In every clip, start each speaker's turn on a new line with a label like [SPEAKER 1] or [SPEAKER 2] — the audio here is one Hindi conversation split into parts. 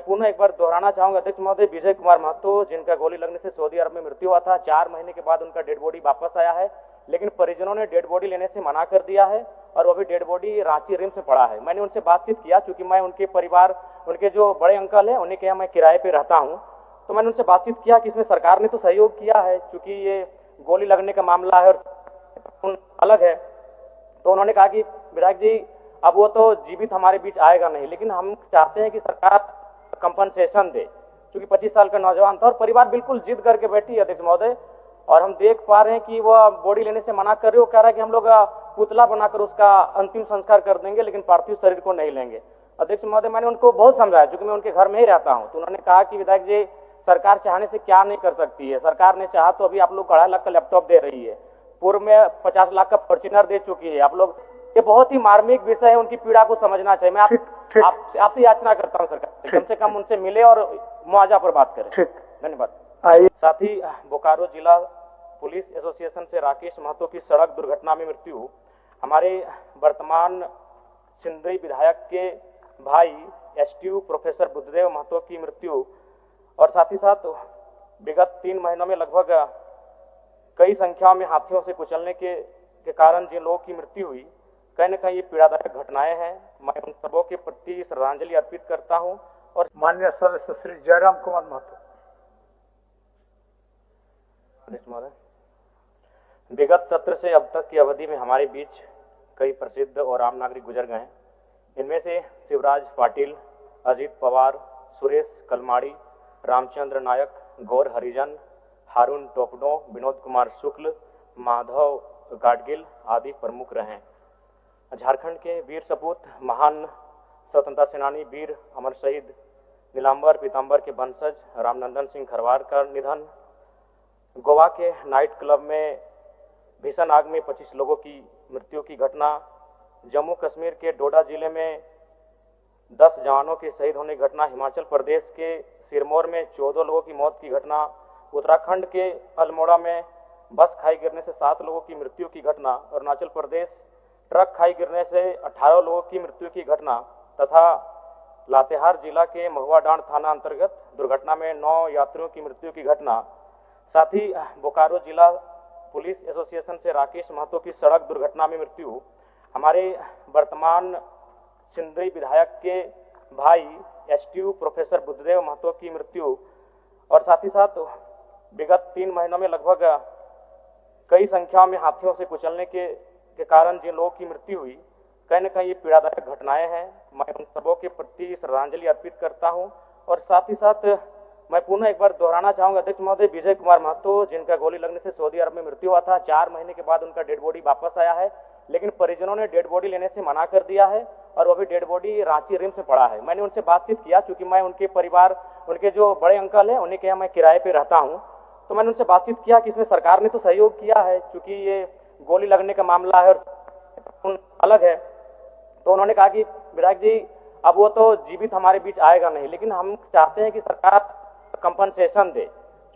[SPEAKER 1] पुनः एक बार दोहराना चाहूंगा अध्यक्ष महोदय, विजय कुमार महतो जिनका गोली लगने से सऊदी अरब में मृत्यु हुआ था, 4 महीने के बाद उनका डेड बॉडी वापस आया है, लेकिन परिजनों ने डेड बॉडी लेने से मना कर दिया है और वो भी डेड बॉडी रांची रिम्स में पड़ा है। मैंने उनसे बातचीत किया, क्योंकि मैं उनके परिवार, उनके जो बड़े अंकल है उन्हीं के यहाँ मैं किराए पे रहता हूँ, तो मैंने उनसे बातचीत किया कि इसमें सरकार ने तो सहयोग किया है, क्योंकि ये गोली लगने का मामला है और अलग है। तो उन्होंने कहा कि विधायक जी अब वो तो जीवित हमारे बीच आएगा नहीं, लेकिन हम चाहते हैं कि सरकार कंपनसेशन दे, क्योंकि 25 साल का नौजवान था और परिवार बिल्कुल जिद करके बैठी है अध्यक्ष महोदय, और हम देख पा रहे हैं कि वो बॉडी लेने से मना कर रहे हो, कह रहा है कि हम लोग पुतला बनाकर उसका अंतिम संस्कार कर देंगे लेकिन पार्थिव शरीर को नहीं लेंगे। अध्यक्ष महोदय, मैंने उनको बहुत समझाया, क्योंकि मैं उनके घर में ही रहता हूं, तो उन्होंने कहा कि विधायक जी सरकार चाहने से क्या नहीं कर सकती है, सरकार ने चाहा तो अभी आप लोग 2.5 लाख का लैपटॉप दे रही है, पूर्व में 50 लाख का फॉर्च्यूनर दे चुकी है आप लोग। ये बहुत ही मार्मिक विषय है, उनकी पीड़ा को समझना चाहिए। मैं आपसे याचना करता हूं सरकार, कम से कम उनसे मिले और मुआवजा पर बात करें। धन्यवाद। साथ ही बोकारो जिला पुलिस एसोसिएशन से राकेश महतो की सड़क दुर्घटना में मृत्यु, हमारे वर्तमान सिंदरी विधायक के भाई एसटीयू प्रोफेसर बुद्धदेव महतो की मृत्यु, और साथ ही साथ विगत 3 महीनों में लगभग कई संख्याओं में हाथियों से कुचलने के कारण जिन लोगों की मृत्यु हुई, कहीं न कहीं ये पीड़ादायक घटनाएं हैं। मैं उन सबों के प्रति श्रद्धांजलि अर्पित करता हूं। और
[SPEAKER 2] माननीय सदस्य श्री जयराम कुमार महतो।
[SPEAKER 1] विगत सत्र से अब तक की अवधि में हमारे बीच कई प्रसिद्ध और आम नागरिक गुजर गए हैं। इनमें से शिवराज पाटिल, अजीत पवार, सुरेश कलमाड़ी, रामचंद्र नायक, गौर हरिजन, हारून टोपडो, विनोद कुमार शुक्ल, माधव गाडगिल आदि प्रमुख रहे। झारखंड के वीर सपूत महान स्वतंत्रता सेनानी वीर अमर शहीद नीलांबर पीतांबर के वंशज रामनंदन सिंह खरवार का निधन, गोवा के नाइट क्लब में भीषण आग में 25 लोगों की मृत्यु की घटना, जम्मू कश्मीर के डोडा जिले में 10 जवानों के शहीद होने की घटना, हिमाचल प्रदेश के सिरमौर में 14 लोगों की मौत की घटना, उत्तराखंड के अल्मोड़ा में बस खाई गिरने से 7 लोगों की मृत्यु की घटना, अरुणाचल प्रदेश ट्रक खाई गिरने से 18 लोगों की मृत्यु की घटना, तथा लातेहार जिला के महुआ डांड थाना अंतर्गत दुर्घटना में 9 यात्रियों की मृत्यु की घटना, साथ ही बोकारो जिला पुलिस एसोसिएशन से राकेश महतो की सड़क दुर्घटना में मृत्यु, हमारे वर्तमान सिंदरी विधायक के भाई एसटीयू प्रोफेसर बुद्धदेव महतो की मृत्यु, और साथ ही साथ विगत 3 महीनों में लगभग कई संख्याओं में हाथियों से कुचलने के कारण जिन लोगों की मृत्यु हुई, कहीं न कहीं ये पीड़ादायक घटनाएं हैं। मैं उन सबों के प्रति श्रद्धांजलि अर्पित करता हूं। और साथ ही साथ मैं पुनः एक बार दोहराना चाहूंगा अध्यक्ष महोदय, विजय कुमार महतो जिनका गोली लगने से सऊदी अरब में मृत्यु हुआ था, 4 महीने के बाद उनका डेड बॉडी वापस आया है, लेकिन परिजनों ने डेड बॉडी लेने से मना कर दिया है और वो भी डेड बॉडी रांची रिम्स में पड़ा है। मैंने उनसे बातचीत किया, क्योंकि मैं उनके परिवार, उनके जो बड़े अंकल है उन्हीं के यहाँ मैं किराए पे रहता हूँ, तो मैंने उनसे बातचीत किया कि इसमें सरकार ने तो सहयोग किया है, क्योंकि ये गोली लगने का मामला है और अलग है। तो उन्होंने कहा कि विधायक जी अब वो तो जीवित हमारे बीच आएगा नहीं, लेकिन हम चाहते हैं कि सरकार कंपनसेशन दे,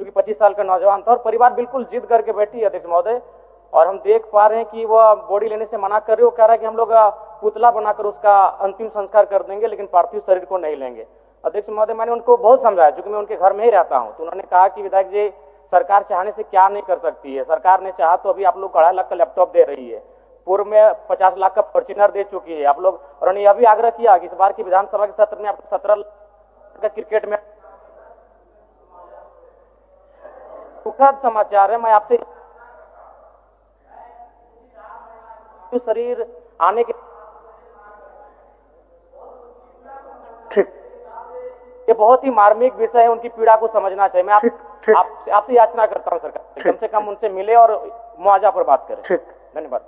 [SPEAKER 1] क्योंकि 25 साल का नौजवान था और परिवार बिल्कुल जिद करके बैठी है अध्यक्ष महोदय, और हम देख पा रहे हैं कि वो बॉडी लेने से मना कर रहे हो, कह रहा है कि हम लोग पुतला बनाकर उसका अंतिम संस्कार कर देंगे लेकिन पार्थिव शरीर को नहीं लेंगे। अध्यक्ष महोदय, मैंने उनको बहुत समझाया, क्योंकि मैं उनके घर में ही रहता हूं, तो उन्होंने कहा कि विधायक जी सरकार चाहने से क्या नहीं कर सकती है, सरकार ने चाहा तो अभी आप लोग 2.5 लाख का लैपटॉप दे रही है, पूर्व में 50 लाख का फॉर्च्यूनर दे चुकी है आप लोग, और उन्होंने यह भी आग्रह किया कि इस बार की विधानसभा के सत्र में आप 17 लाख का क्रिकेट में दुखद समाचार है। मैं आपसे शरीर आने के ये बहुत ही मार्मिक विषय है, उनकी पीड़ा को समझना चाहिए। मैं आपसे याचना करता हूं सरकार, कम से कम उनसे मिले और मुआवजा पर बात करें। धन्यवाद।